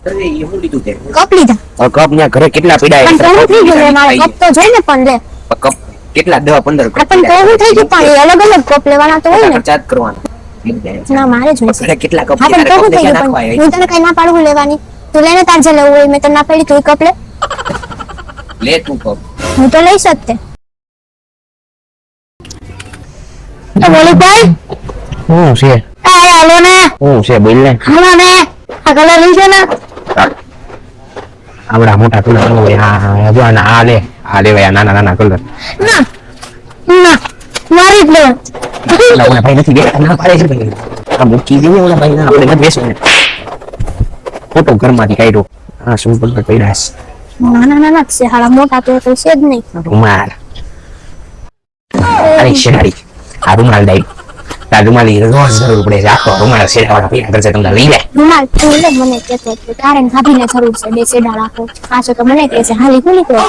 અરે એ હું લીધું તે કપ લીધા કપ ન્યા ઘરે કેટલા પીડા પણ તો હું થઈ ગયું મારે કપ તો જોઈને પણ લે કપ કેટલા 10-15 કપ પણ તો હું થઈ ગયું પણ અલગ અલગ કપ લેવાના તો હોય ને ચાર્જ કરવાનો ના મારે જોઈશે ઘરે કેટલા કપ હા પણ તો હું થઈ ગયું નાખવા પણ હું તને કઈ ના પાડું લેવાની તું લેને તાર જે લેવું હોય મેં તને ના પાડી તું કપ લે લે તું કપ હું તો લઈ શકતે તો બોલી ભાઈ હું છે એ હાલો ને હું છે બોલ ને હાલો ને આ કલર લઈ છે ને આવડા મોટા કલર હોય આ જો આ લે ભાઈ નાના નાના કલર ના ના મારી જ લેવા ઓલા ભાઈ નથી બેઠા ના પાડે છે ભાઈ આ મૂકી દઈએ ઓલા ભાઈ ના આપણે નથી બેસવું ફોટો ઘરમાંથી કાઢ્યો હા શું કલર પડ્યા છે નાના નાના છે હાલા મોટા તો કોઈ છે જ નહીં રૂમાલ અરે શેડાડી આ રૂમાલ દઈ તાર રૂમાલી રોજ જરૂર પડે છે આખો રૂમાલ શેડાવાળા પૈસા કરશે તમને લઈ લે રૂમાલ તું લે મને કહેતો હતો તારે ને ભાભીને જરૂર છે બે સેડા રાખો પાછો તો મને કહે છે હાલી ખુલી કરો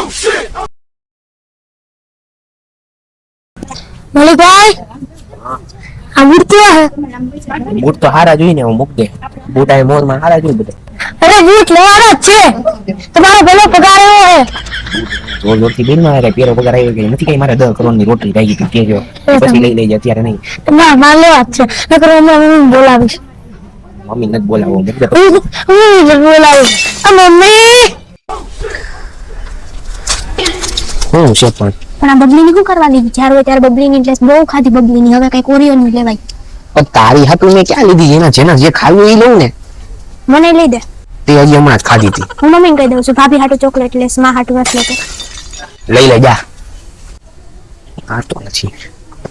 મલિકભાઈ આ બૂટ કેવા હે બૂટ તો હારા જોઈને હું મૂક દે બૂટ આ મોર માં હારા જોઈ બધે અરે બૂટ લેવાના જ છે તમારો પેલો પગાર એવો હે જોર જોરથી બિલ માં રે પેરો પગાર આવી ગયો નથી કઈ મારે 10 કરોડ ની રોટલી થઈ ગઈ કેજો પછી લઈ લેજે અત્યારે નહીં ના માર લેવા જ છે નકર હું બોલાવીશ મમ્મી નથી બોલાવો મૂક દે હું બોલાવીશ આ મમ્મી હું છે પણ આ બબલીની શું કરવા લીધી જ્યારે હોય ત્યારે બબલીની ડ્રેસ બહુ ખાધી બબલીની હવે કઈ કોરિયોની લેવાય પણ તારી હાટુ મેં ક્યાં લીધી એના જેના જે ખાવું એ લઉં ને મને લઈ દે તે હજી હમણાં જ ખાધી હતી હું મમ્મીને કહી દઉં છું ભાભી હાટુ ચોકલેટ લેસ માં હાટુ નથી લેતો લઈ લે જા આ તો નથી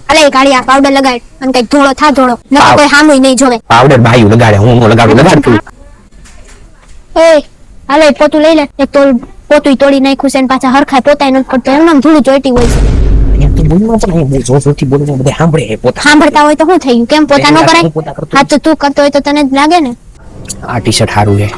અલે કાળિયા પાવડર લગાડ અને કઈક ધોળો થા ધોળો નકર કોઈ હામુય નહીં જોવે પાવડર બાયું લગાડે હું નો લગાડું લગાડતું એ હાલે પોતું લઈ લે એક તો પોતું તોડી નાખ્યું છે ને પાછા હરખાય પોતાય નથી કરતો એમ નામ ધૂળ ચોટી હોય છે અહીંયા તો બોલમાં પણ બહુ જોર જોરથી બોલવું બધે સાંભળે હે પોતા સાંભળતા હોય તો શું થયું કેમ પોતા ન કરાય હા તો તું કરતો હોય તો તને જ લાગે ને આ ટી-શર્ટ હારું છે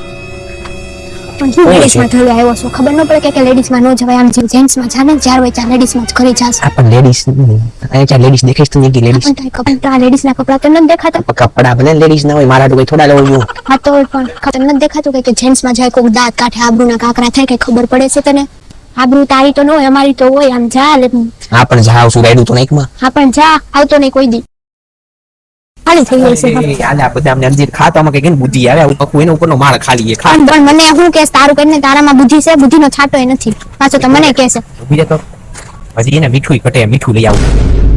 પણ શું લેડીઝમાં થયું આવ્યો છો ખબર ન પડે કે લેડીઝમાં ન જવાય આમ જેન્ટ્સમાં જાને જ્યારે હોય ત્યાં લેડીઝમાં જ ઘરે જાસ આ પણ લેડીઝ અહીંયા ક્યાં લેડીઝ દેખાય તો નહીં લેડીઝ પણ તારી કપડા આ લેડીઝના કપડા તો નથી દેખાતા કપડા ભલે લેડીઝ ના હોય મારા તો કોઈ થોડા લેવું હા તો પણ ખબર નથી દેખાતું કે જેન્ટ્સમાં જાય કોઈ દાંત કાઢે આબરૂના કાકરા થાય કે ખબર પડે છે તને આબરૂ તારી તો ન હોય અમારી તો હોય આમ જા લે હા પણ જાવ શું રાયડું તો નાઈકમાં હા પણ જા આવતો નહીં કોઈ દી ખાલી થઈ ગઈ છે આલે આ બધા અમને અંજીર ખાતામાં કઈ બુદ્ધિ આવે હું પકું એના ઉપરનો માળ ખાલી ખા પણ મને શું કે તારું કરીને તારામાં બુદ્ધિ છે બુદ્ધિનો છાંટો નથી પાછો તો મને કહે છે બીજે તો હજી એને મીઠું ઘટે મીઠું લઈ આવું